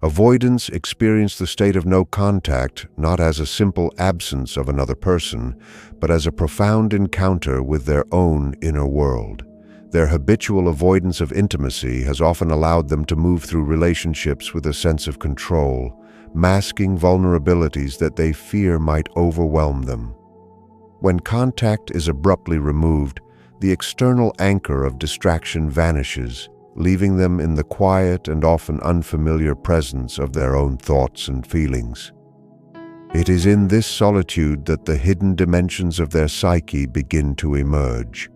Avoidants experience the state of no contact not as a simple absence of another person, but as a profound encounter with their own inner world. Their habitual avoidance of intimacy has often allowed them to move through relationships with a sense of control, masking vulnerabilities that they fear might overwhelm them. When contact is abruptly removed, the external anchor of distraction vanishes, leaving them in the quiet and often unfamiliar presence of their own thoughts and feelings. It is in this solitude that the hidden dimensions of their psyche begin to emerge.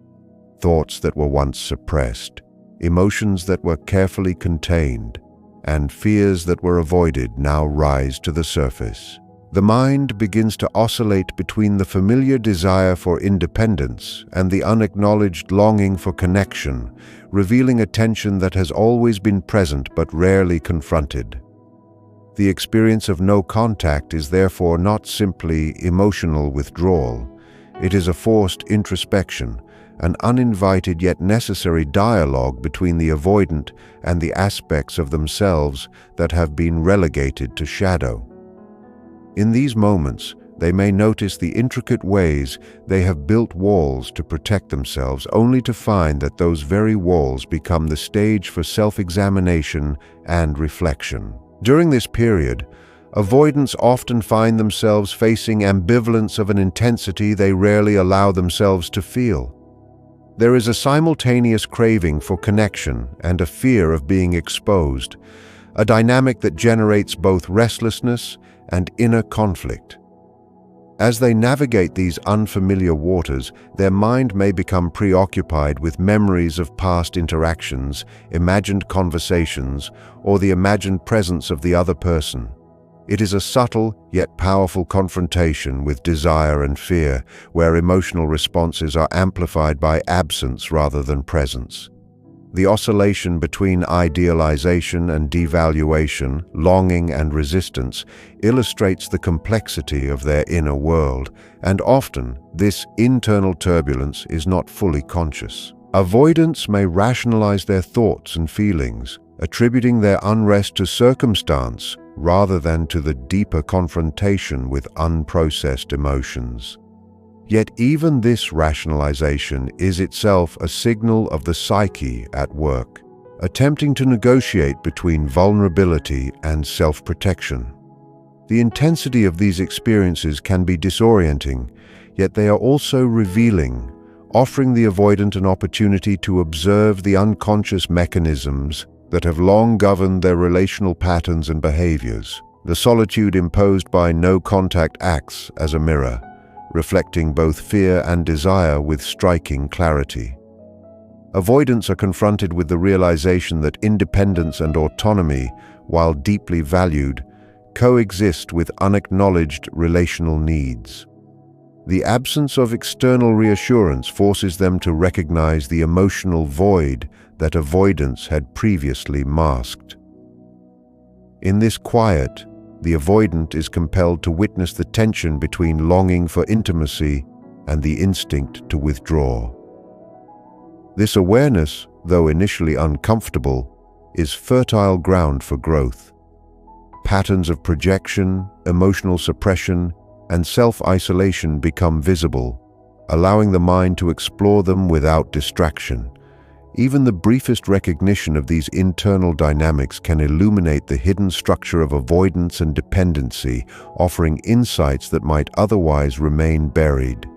Thoughts that were once suppressed, emotions that were carefully contained, and fears that were avoided now rise to the surface. The mind begins to oscillate between the familiar desire for independence and the unacknowledged longing for connection, revealing a tension that has always been present but rarely confronted. The experience of no contact is therefore not simply emotional withdrawal. It is a forced introspection, an uninvited yet necessary dialogue between the avoidant and the aspects of themselves that have been relegated to shadow. In these moments, they may notice the intricate ways they have built walls to protect themselves, only to find that those very walls become the stage for self-examination and reflection. During this period, avoidants often find themselves facing ambivalence of an intensity they rarely allow themselves to feel. There is a simultaneous craving for connection and a fear of being exposed, a dynamic that generates both restlessness and inner conflict. As they navigate these unfamiliar waters, their mind may become preoccupied with memories of past interactions, imagined conversations, or the imagined presence of the other person. It is a subtle yet powerful confrontation with desire and fear, where emotional responses are amplified by absence rather than presence. The oscillation between idealization and devaluation, longing and resistance, illustrates the complexity of their inner world, and often this internal turbulence is not fully conscious. Avoidants may rationalize their thoughts and feelings, attributing their unrest to circumstance rather than to the deeper confrontation with unprocessed emotions. Yet even this rationalization is itself a signal of the psyche at work, attempting to negotiate between vulnerability and self-protection. The intensity of these experiences can be disorienting, yet they are also revealing, offering the avoidant an opportunity to observe the unconscious mechanisms that have long governed their relational patterns and behaviors. The solitude imposed by no contact acts as a mirror, reflecting both fear and desire with striking clarity. Avoidants are confronted with the realization that independence and autonomy, while deeply valued, coexist with unacknowledged relational needs. The absence of external reassurance forces them to recognize the emotional void that avoidance had previously masked. In this quiet, the avoidant is compelled to witness the tension between longing for intimacy and the instinct to withdraw. This awareness, though initially uncomfortable, is fertile ground for growth. Patterns of projection, emotional suppression, and self-isolation become visible, allowing the mind to explore them without distraction. Even the briefest recognition of these internal dynamics can illuminate the hidden structure of avoidance and dependency, offering insights that might otherwise remain buried.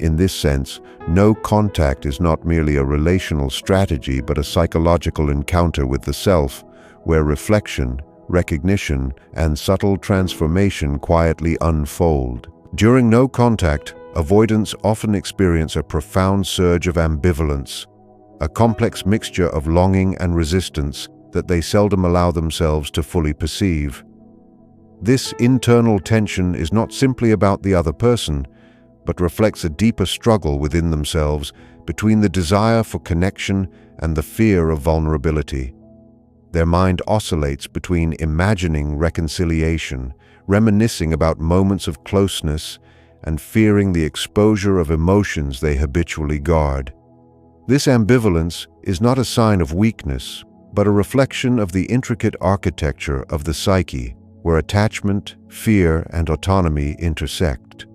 In this sense, no contact is not merely a relational strategy but a psychological encounter with the self, where reflection, recognition, and subtle transformation quietly unfold. During no contact, avoidants often experience a profound surge of ambivalence, a complex mixture of longing and resistance that they seldom allow themselves to fully perceive. This internal tension is not simply about the other person, but reflects a deeper struggle within themselves between the desire for connection and the fear of vulnerability. Their mind oscillates between imagining reconciliation, reminiscing about moments of closeness, and fearing the exposure of emotions they habitually guard. This ambivalence is not a sign of weakness, but a reflection of the intricate architecture of the psyche, where attachment, fear, and autonomy intersect.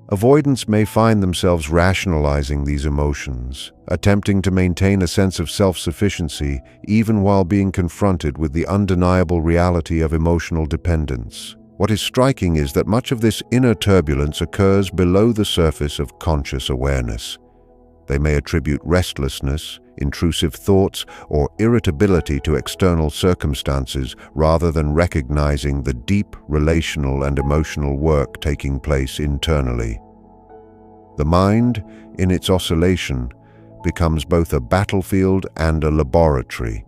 Avoidants may find themselves rationalizing these emotions, attempting to maintain a sense of self-sufficiency even while being confronted with the undeniable reality of emotional dependence. What is striking is that much of this inner turbulence occurs below the surface of conscious awareness. They may attribute restlessness, intrusive thoughts, or irritability to external circumstances rather than recognizing the deep relational and emotional work taking place internally. The mind, in its oscillation, becomes both a battlefield and a laboratory,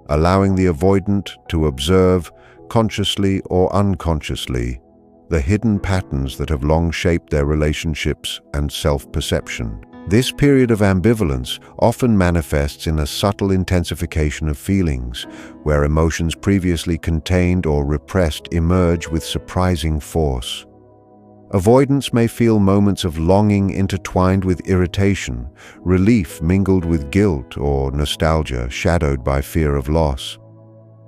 allowing the avoidant to observe, consciously or unconsciously, the hidden patterns that have long shaped their relationships and self-perception. This period of ambivalence often manifests in a subtle intensification of feelings, where emotions previously contained or repressed emerge with surprising force. Avoidants may feel moments of longing intertwined with irritation, relief mingled with guilt, or nostalgia shadowed by fear of loss.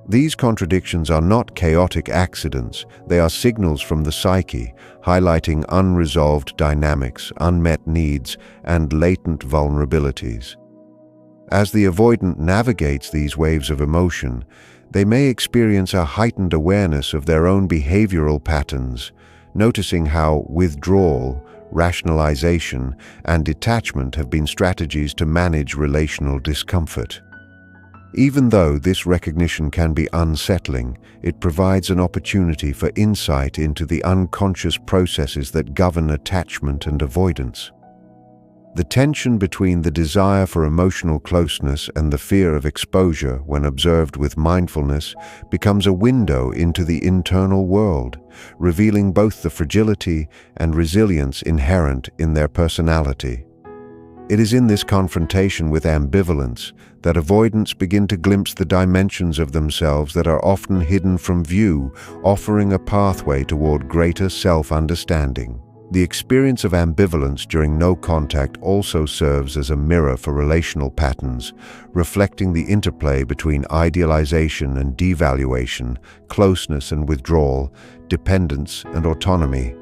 These contradictions are not chaotic accidents, they are signals from the psyche, highlighting unresolved dynamics, unmet needs, and latent vulnerabilities. As the avoidant navigates these waves of emotion, they may experience a heightened awareness of their own behavioral patterns, noticing how withdrawal, rationalization, and detachment have been strategies to manage relational discomfort. Even though this recognition can be unsettling, it provides an opportunity for insight into the unconscious processes that govern attachment and avoidance. The tension between the desire for emotional closeness and the fear of exposure, when observed with mindfulness, becomes a window into the internal world, revealing both the fragility and resilience inherent in their personality. It is in this confrontation with ambivalence that avoidants begin to glimpse the dimensions of themselves that are often hidden from view, offering a pathway toward greater self-understanding. The experience of ambivalence during no contact also serves as a mirror for relational patterns, reflecting the interplay between idealization and devaluation, closeness and withdrawal, dependence and autonomy.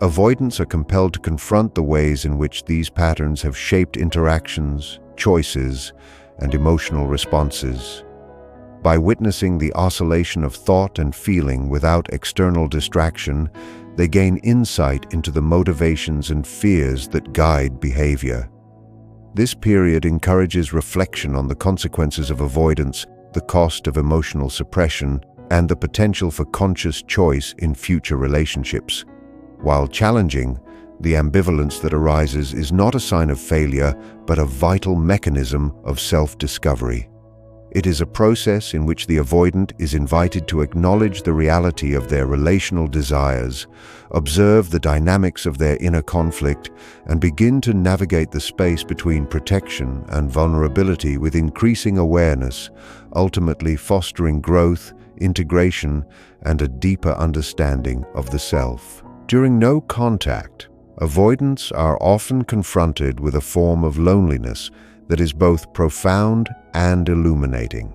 Avoidants are compelled to confront the ways in which these patterns have shaped interactions, choices, and emotional responses. By witnessing the oscillation of thought and feeling without external distraction, they gain insight into the motivations and fears that guide behavior. This period encourages reflection on the consequences of avoidance, the cost of emotional suppression, and the potential for conscious choice in future relationships. While challenging, the ambivalence that arises is not a sign of failure, but a vital mechanism of self-discovery. It is a process in which the avoidant is invited to acknowledge the reality of their relational desires, observe the dynamics of their inner conflict, and begin to navigate the space between protection and vulnerability with increasing awareness, ultimately fostering growth, integration, and a deeper understanding of the self. During no contact, avoidants are often confronted with a form of loneliness that is both profound and illuminating.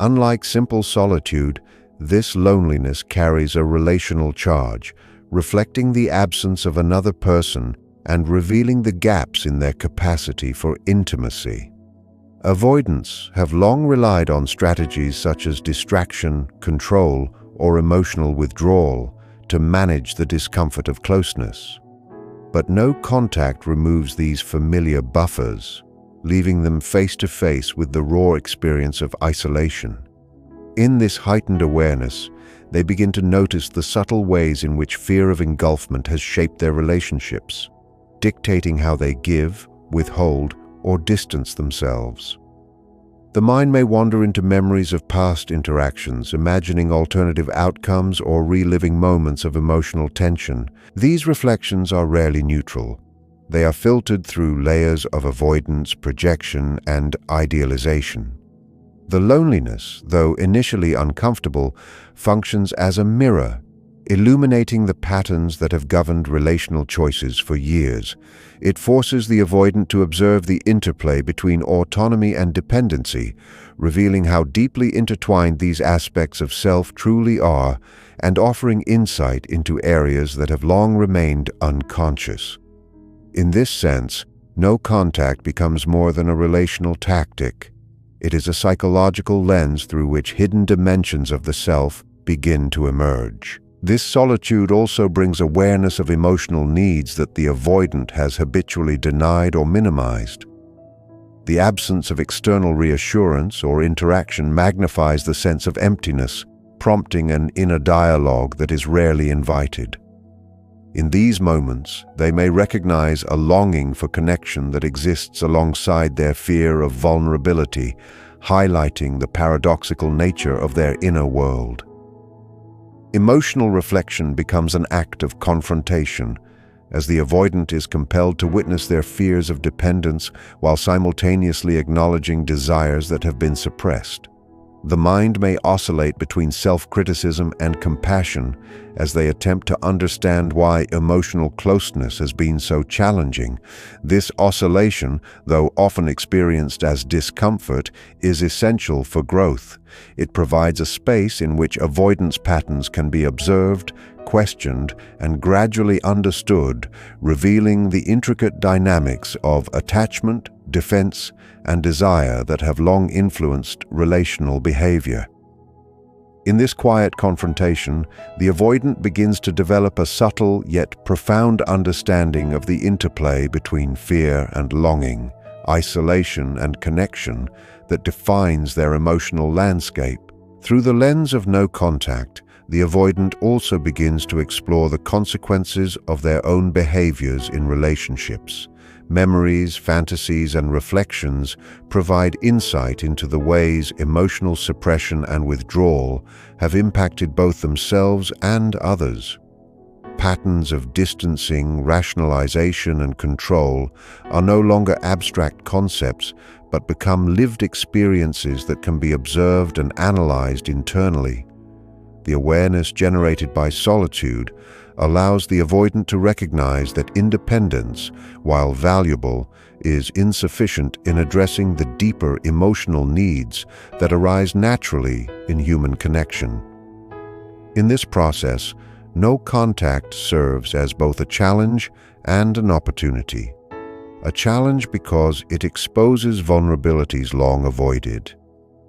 Unlike simple solitude, this loneliness carries a relational charge, reflecting the absence of another person and revealing the gaps in their capacity for intimacy. Avoidants have long relied on strategies such as distraction, control, or emotional withdrawal to manage the discomfort of closeness. But no contact removes these familiar buffers, leaving them face to face with the raw experience of isolation. In this heightened awareness, they begin to notice the subtle ways in which fear of engulfment has shaped their relationships, dictating how they give, withhold, or distance themselves. The mind may wander into memories of past interactions, imagining alternative outcomes or reliving moments of emotional tension. These reflections are rarely neutral. They are filtered through layers of avoidance, projection, and idealization. The loneliness, though initially uncomfortable, functions as a mirror, illuminating the patterns that have governed relational choices for years. It forces the avoidant to observe the interplay between autonomy and dependency, revealing how deeply intertwined these aspects of self truly are and offering insight into areas that have long remained unconscious. In this sense, no contact becomes more than a relational tactic. It is a psychological lens through which hidden dimensions of the self begin to emerge. This solitude also brings awareness of emotional needs that the avoidant has habitually denied or minimized. The absence of external reassurance or interaction magnifies the sense of emptiness, prompting an inner dialogue that is rarely invited. In these moments, they may recognize a longing for connection that exists alongside their fear of vulnerability, highlighting the paradoxical nature of their inner world. Emotional reflection becomes an act of confrontation, as the avoidant is compelled to witness their fears of dependence while simultaneously acknowledging desires that have been suppressed. The mind may oscillate between self-criticism and compassion as they attempt to understand why emotional closeness has been so challenging. This oscillation, though often experienced as discomfort, is essential for growth. It provides a space in which avoidance patterns can be observed, questioned, and gradually understood, revealing the intricate dynamics of attachment, defense, and desire that have long influenced relational behavior. In this quiet confrontation, the avoidant begins to develop a subtle yet profound understanding of the interplay between fear and longing, isolation and connection that defines their emotional landscape. Through the lens of no contact, the avoidant also begins to explore the consequences of their own behaviors in relationships. Memories, fantasies, and reflections provide insight into the ways emotional suppression and withdrawal have impacted both themselves and others. Patterns of distancing, rationalization, and control are no longer abstract concepts, but become lived experiences that can be observed and analyzed internally. The awareness generated by solitude allows the avoidant to recognize that independence, while valuable, is insufficient in addressing the deeper emotional needs that arise naturally in human connection. In this process, no contact serves as both a challenge and an opportunity. A challenge because it exposes vulnerabilities long avoided,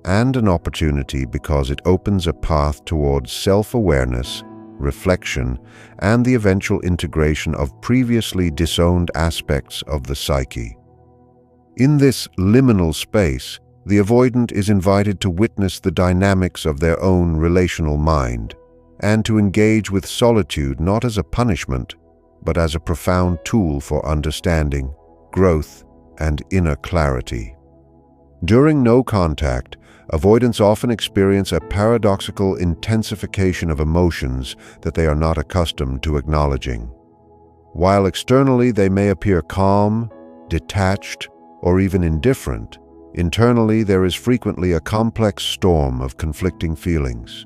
and an opportunity because it opens a path towards self-awareness, reflection, and the eventual integration of previously disowned aspects of the psyche. In this liminal space, the avoidant is invited to witness the dynamics of their own relational mind, and to engage with solitude not as a punishment, but as a profound tool for understanding, growth, and inner clarity. During no contact, avoidants often experience a paradoxical intensification of emotions that they are not accustomed to acknowledging. While externally they may appear calm, detached, or even indifferent, internally there is frequently a complex storm of conflicting feelings.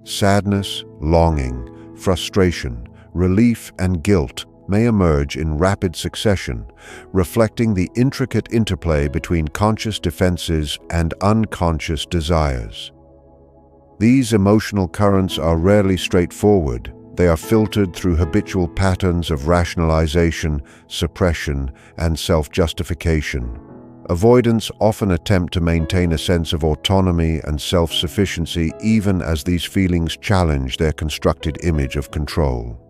Sadness, longing, frustration, relief, and guilt may emerge in rapid succession, reflecting the intricate interplay between conscious defenses and unconscious desires. These emotional currents are rarely straightforward. They are filtered through habitual patterns of rationalization, suppression, and self-justification. Avoidants often attempt to maintain a sense of autonomy and self-sufficiency even as these feelings challenge their constructed image of control.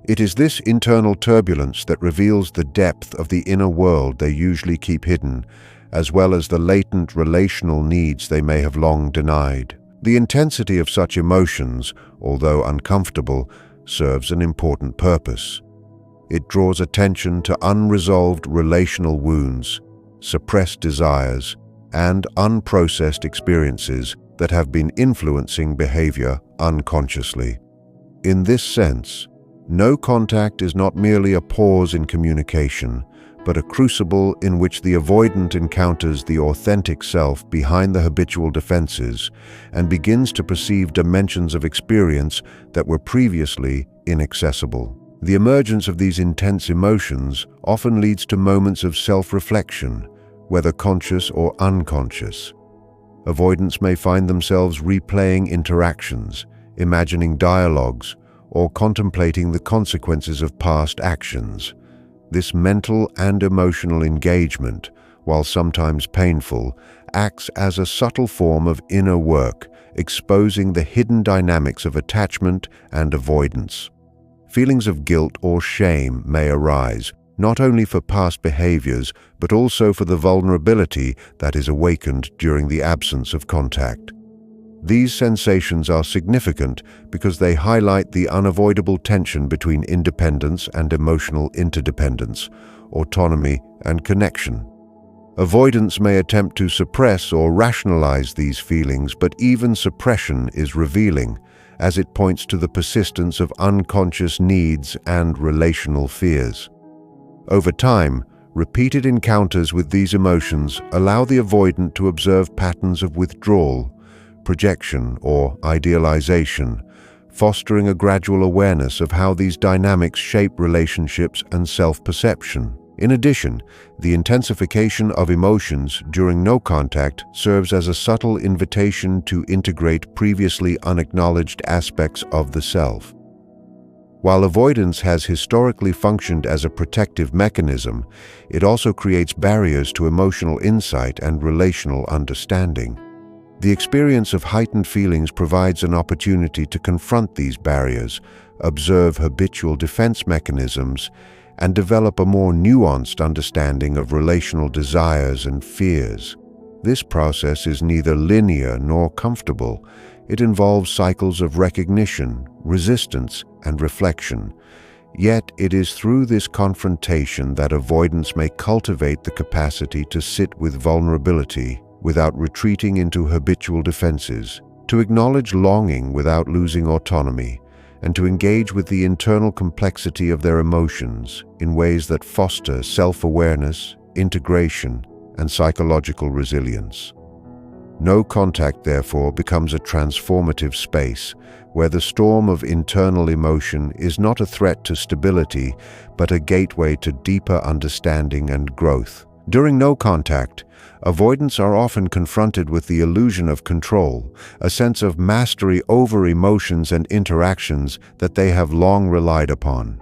It is this internal turbulence that reveals the depth of the inner world they usually keep hidden, as well as the latent relational needs they may have long denied. The intensity of such emotions, although uncomfortable, serves an important purpose. It draws attention to unresolved relational wounds, suppressed desires, and unprocessed experiences that have been influencing behavior unconsciously. In this sense, no contact is not merely a pause in communication, but a crucible in which the avoidant encounters the authentic self behind the habitual defenses and begins to perceive dimensions of experience that were previously inaccessible. The emergence of these intense emotions often leads to moments of self-reflection, whether conscious or unconscious. Avoidants may find themselves replaying interactions, imagining dialogues, or contemplating the consequences of past actions. This mental and emotional engagement, while sometimes painful, acts as a subtle form of inner work, exposing the hidden dynamics of attachment and avoidance. Feelings of guilt or shame may arise, not only for past behaviors, but also for the vulnerability that is awakened during the absence of contact. These sensations are significant because they highlight the unavoidable tension between independence and emotional interdependence, autonomy and connection. Avoidants may attempt to suppress or rationalize these feelings, but even suppression is revealing, as it points to the persistence of unconscious needs and relational fears. Over time, repeated encounters with these emotions allow the avoidant to observe patterns of withdrawal, projection, or idealization, fostering a gradual awareness of how these dynamics shape relationships and self-perception. In addition, the intensification of emotions during no contact serves as a subtle invitation to integrate previously unacknowledged aspects of the self. While avoidance has historically functioned as a protective mechanism, it also creates barriers to emotional insight and relational understanding. The experience of heightened feelings provides an opportunity to confront these barriers, observe habitual defense mechanisms, and develop a more nuanced understanding of relational desires and fears. This process is neither linear nor comfortable. It involves cycles of recognition, resistance, and reflection. Yet it is through this confrontation that avoidance may cultivate the capacity to sit with vulnerability without retreating into habitual defenses, to acknowledge longing without losing autonomy, and to engage with the internal complexity of their emotions in ways that foster self-awareness, integration, and psychological resilience. No contact, therefore, becomes a transformative space where the storm of internal emotion is not a threat to stability, but a gateway to deeper understanding and growth. During no contact, avoidants are often confronted with the illusion of control, a sense of mastery over emotions and interactions that they have long relied upon.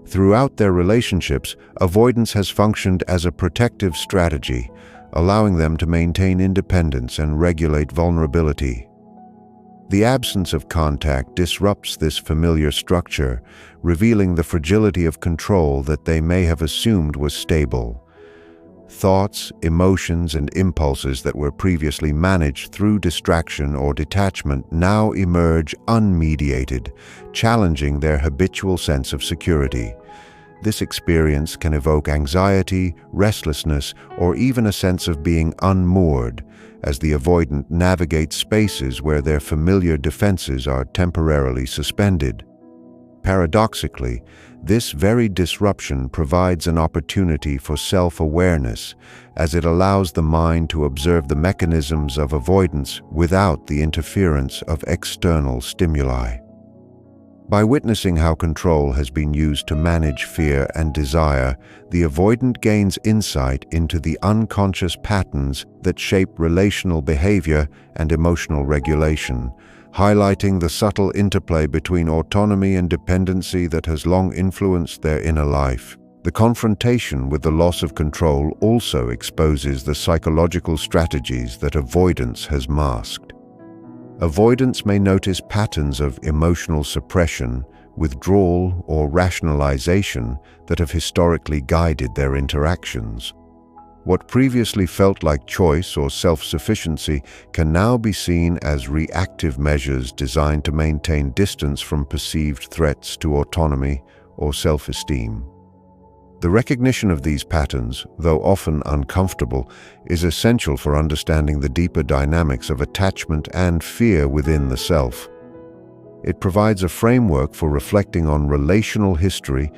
Throughout their relationships, avoidance has functioned as a protective strategy, allowing them to maintain independence and regulate vulnerability. The absence of contact disrupts this familiar structure, revealing the fragility of control that they may have assumed was stable. Thoughts, emotions, and impulses that were previously managed through distraction or detachment now emerge unmediated, challenging their habitual sense of security. This experience can evoke anxiety, restlessness, or even a sense of being unmoored, as the avoidant navigates spaces where their familiar defenses are temporarily suspended. Paradoxically, this very disruption provides an opportunity for self-awareness, as it allows the mind to observe the mechanisms of avoidance without the interference of external stimuli. By witnessing how control has been used to manage fear and desire, the avoidant gains insight into the unconscious patterns that shape relational behavior and emotional regulation, highlighting the subtle interplay between autonomy and dependency that has long influenced their inner life. The confrontation with the loss of control also exposes the psychological strategies that avoidance has masked. Avoidants may notice patterns of emotional suppression, withdrawal, or rationalization that have historically guided their interactions. What previously felt like choice or self-sufficiency can now be seen as reactive measures designed to maintain distance from perceived threats to autonomy or self-esteem. The recognition of these patterns, though often uncomfortable, is essential for understanding the deeper dynamics of attachment and fear within the self. It provides a framework for reflecting on relational history,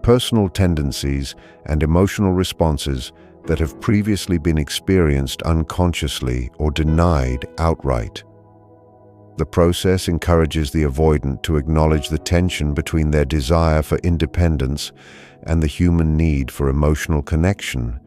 personal tendencies and emotional responses that have previously been experienced unconsciously or denied outright. The process encourages the avoidant to acknowledge the tension between their desire for independence and the human need for emotional connection,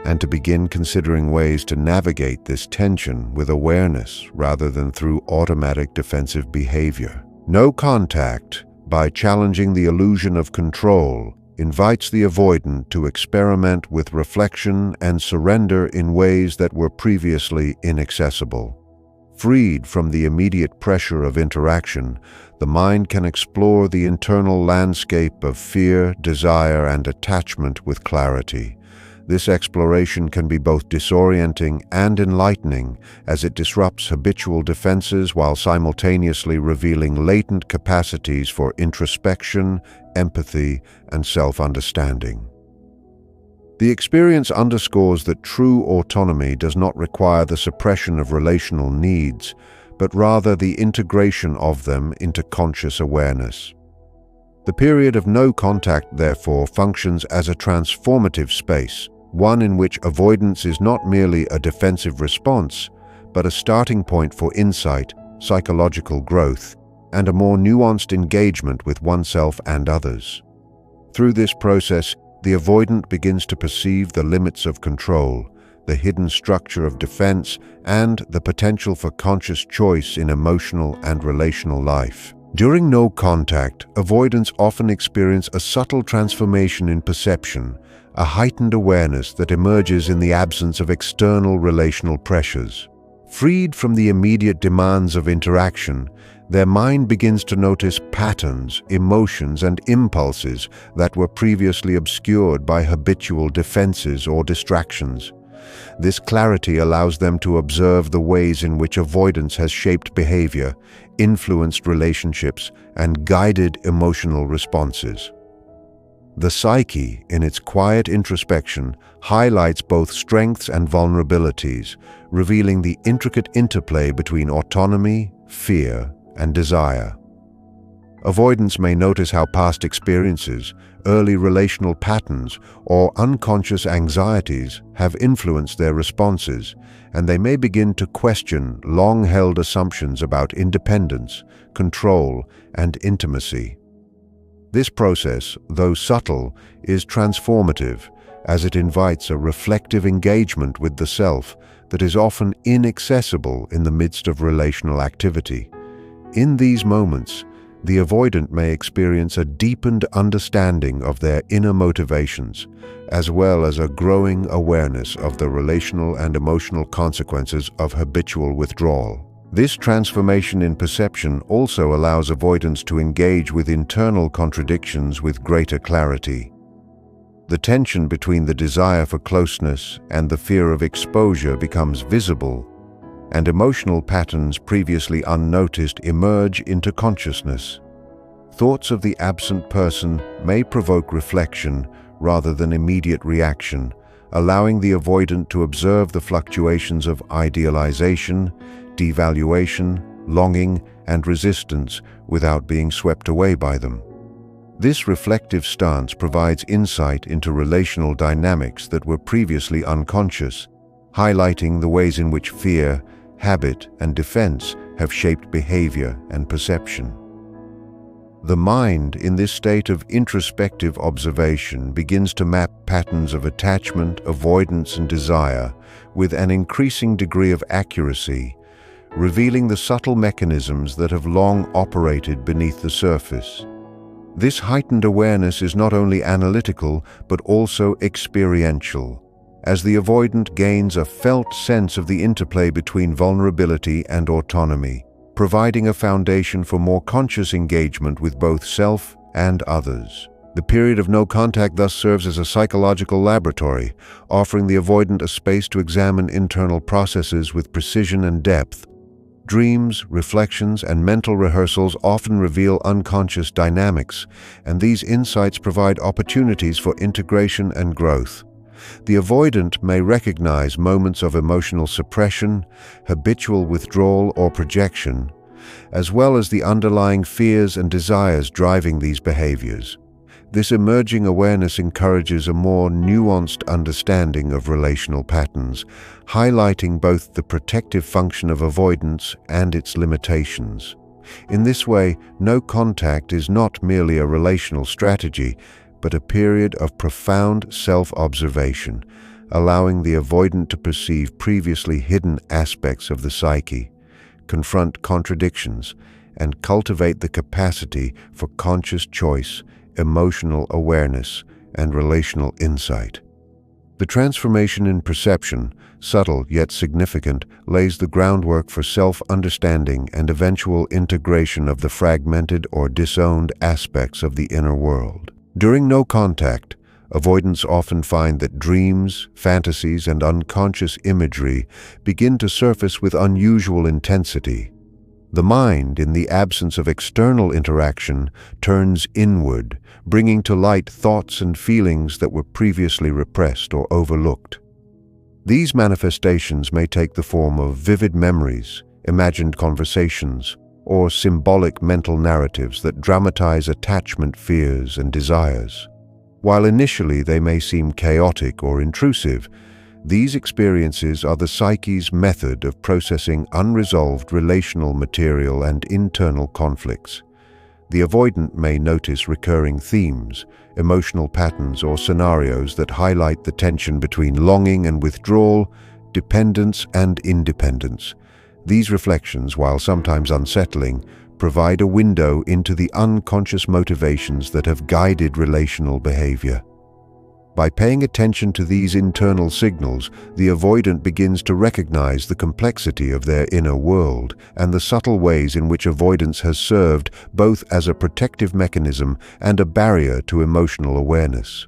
and to begin considering ways to navigate this tension with awareness rather than through automatic defensive behavior. No contact, by challenging the illusion of control, invites the avoidant to experiment with reflection and surrender in ways that were previously inaccessible. Freed from the immediate pressure of interaction, the mind can explore the internal landscape of fear, desire, and attachment with clarity. This exploration can be both disorienting and enlightening, as it disrupts habitual defenses while simultaneously revealing latent capacities for introspection, empathy, and self-understanding. The experience underscores that true autonomy does not require the suppression of relational needs, but rather the integration of them into conscious awareness. The period of no contact, therefore, functions as a transformative space, one in which avoidance is not merely a defensive response, but a starting point for insight, psychological growth, and a more nuanced engagement with oneself and others. Through this process, the avoidant begins to perceive the limits of control, the hidden structure of defense, and the potential for conscious choice in emotional and relational life. During no contact, avoidants often experience a subtle transformation in perception, a heightened awareness that emerges in the absence of external relational pressures. Freed from the immediate demands of interaction, their mind begins to notice patterns, emotions, and impulses that were previously obscured by habitual defenses or distractions. This clarity allows them to observe the ways in which avoidance has shaped behavior, influenced relationships, and guided emotional responses. The psyche, in its quiet introspection, highlights both strengths and vulnerabilities, revealing the intricate interplay between autonomy, fear, and desire. Avoidants may notice how past experiences, early relational patterns, or unconscious anxieties have influenced their responses, and they may begin to question long-held assumptions about independence, control, and intimacy. This process, though subtle, is transformative, as it invites a reflective engagement with the self that is often inaccessible in the midst of relational activity. In these moments, the avoidant may experience a deepened understanding of their inner motivations, as well as a growing awareness of the relational and emotional consequences of habitual withdrawal. This transformation in perception also allows avoidants to engage with internal contradictions with greater clarity. The tension between the desire for closeness and the fear of exposure becomes visible, and emotional patterns previously unnoticed emerge into consciousness. Thoughts of the absent person may provoke reflection rather than immediate reaction, allowing the avoidant to observe the fluctuations of idealization, devaluation, longing, and resistance without being swept away by them. This reflective stance provides insight into relational dynamics that were previously unconscious, highlighting the ways in which fear, habit, and defense have shaped behavior and perception. The mind, in this state of introspective observation, begins to map patterns of attachment, avoidance, and desire with an increasing degree of accuracy, revealing the subtle mechanisms that have long operated beneath the surface. This heightened awareness is not only analytical, but also experiential, as the avoidant gains a felt sense of the interplay between vulnerability and autonomy, providing a foundation for more conscious engagement with both self and others. The period of no contact thus serves as a psychological laboratory, offering the avoidant a space to examine internal processes with precision and depth. Dreams, reflections, and mental rehearsals often reveal unconscious dynamics, and these insights provide opportunities for integration and growth. The avoidant may recognize moments of emotional suppression, habitual withdrawal or projection, as well as the underlying fears and desires driving these behaviors. This emerging awareness encourages a more nuanced understanding of relational patterns, highlighting both the protective function of avoidance and its limitations. In this way, no contact is not merely a relational strategy, but a period of profound self-observation, allowing the avoidant to perceive previously hidden aspects of the psyche, confront contradictions, and cultivate the capacity for conscious choice, emotional awareness, and relational insight. The transformation in perception, subtle yet significant, lays the groundwork for self-understanding and eventual integration of the fragmented or disowned aspects of the inner world. During no contact, avoidants often find that dreams, fantasies, and unconscious imagery begin to surface with unusual intensity. The mind, in the absence of external interaction, turns inward, bringing to light thoughts and feelings that were previously repressed or overlooked. These manifestations may take the form of vivid memories, imagined conversations, or symbolic mental narratives that dramatize attachment, fears, and desires. While initially they may seem chaotic or intrusive, these experiences are the psyche's method of processing unresolved relational material and internal conflicts. The avoidant may notice recurring themes, emotional patterns, or scenarios that highlight the tension between longing and withdrawal, dependence and independence. These reflections, while sometimes unsettling, provide a window into the unconscious motivations that have guided relational behavior. By paying attention to these internal signals, the avoidant begins to recognize the complexity of their inner world and the subtle ways in which avoidance has served both as a protective mechanism and a barrier to emotional awareness.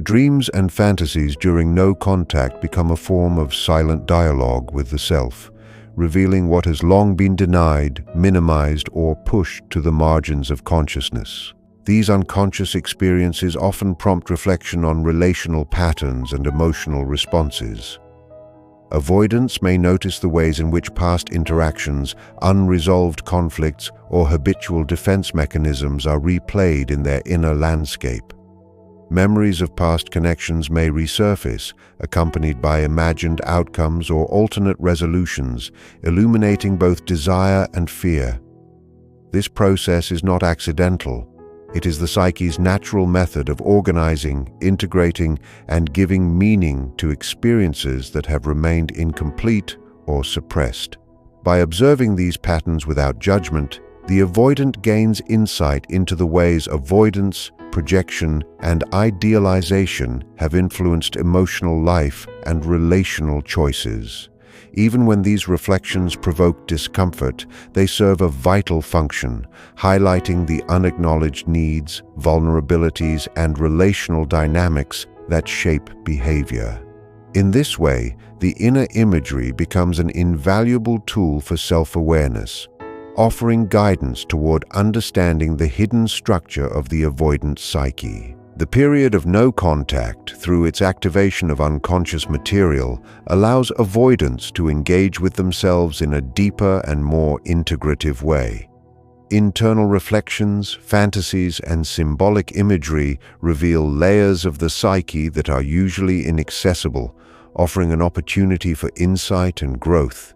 Dreams and fantasies during no contact become a form of silent dialogue with the self, revealing what has long been denied, minimized, or pushed to the margins of consciousness. These unconscious experiences often prompt reflection on relational patterns and emotional responses. Avoidants may notice the ways in which past interactions, unresolved conflicts, or habitual defense mechanisms are replayed in their inner landscape. Memories of past connections may resurface, accompanied by imagined outcomes or alternate resolutions, illuminating both desire and fear. This process is not accidental. It is the psyche's natural method of organizing, integrating, and giving meaning to experiences that have remained incomplete or suppressed. By observing these patterns without judgment, the avoidant gains insight into the ways avoidance, projection, and idealization have influenced emotional life and relational choices. Even when these reflections provoke discomfort, they serve a vital function, highlighting the unacknowledged needs, vulnerabilities, and relational dynamics that shape behavior. In this way, the inner imagery becomes an invaluable tool for self-awareness, offering guidance toward understanding the hidden structure of the avoidant psyche. The period of no contact, through its activation of unconscious material, allows avoidants to engage with themselves in a deeper and more integrative way. Internal reflections, fantasies, and symbolic imagery reveal layers of the psyche that are usually inaccessible, offering an opportunity for insight and growth.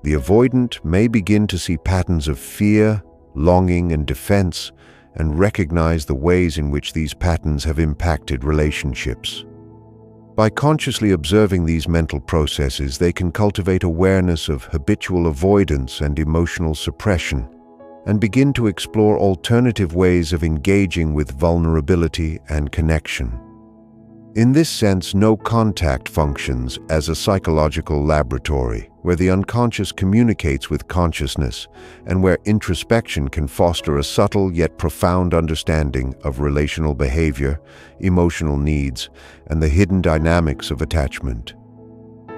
The avoidant may begin to see patterns of fear, longing, and defense, and recognize the ways in which these patterns have impacted relationships. By consciously observing these mental processes, they can cultivate awareness of habitual avoidance and emotional suppression, and begin to explore alternative ways of engaging with vulnerability and connection. In this sense, no contact functions as a psychological laboratory, where the unconscious communicates with consciousness, and where introspection can foster a subtle yet profound understanding of relational behavior, emotional needs, and the hidden dynamics of attachment.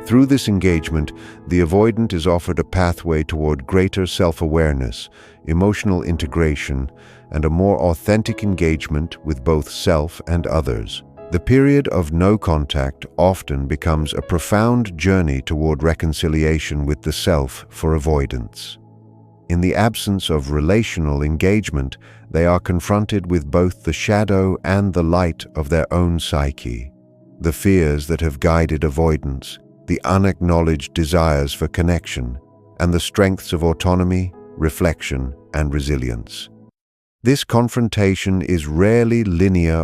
Through this engagement, the avoidant is offered a pathway toward greater self-awareness, emotional integration, and a more authentic engagement with both self and others. The period of no contact often becomes a profound journey toward reconciliation with the self for avoidance. In the absence of relational engagement, they are confronted with both the shadow and the light of their own psyche, the fears that have guided avoidance, the unacknowledged desires for connection, and the strengths of autonomy, reflection, and resilience. This confrontation is rarely linear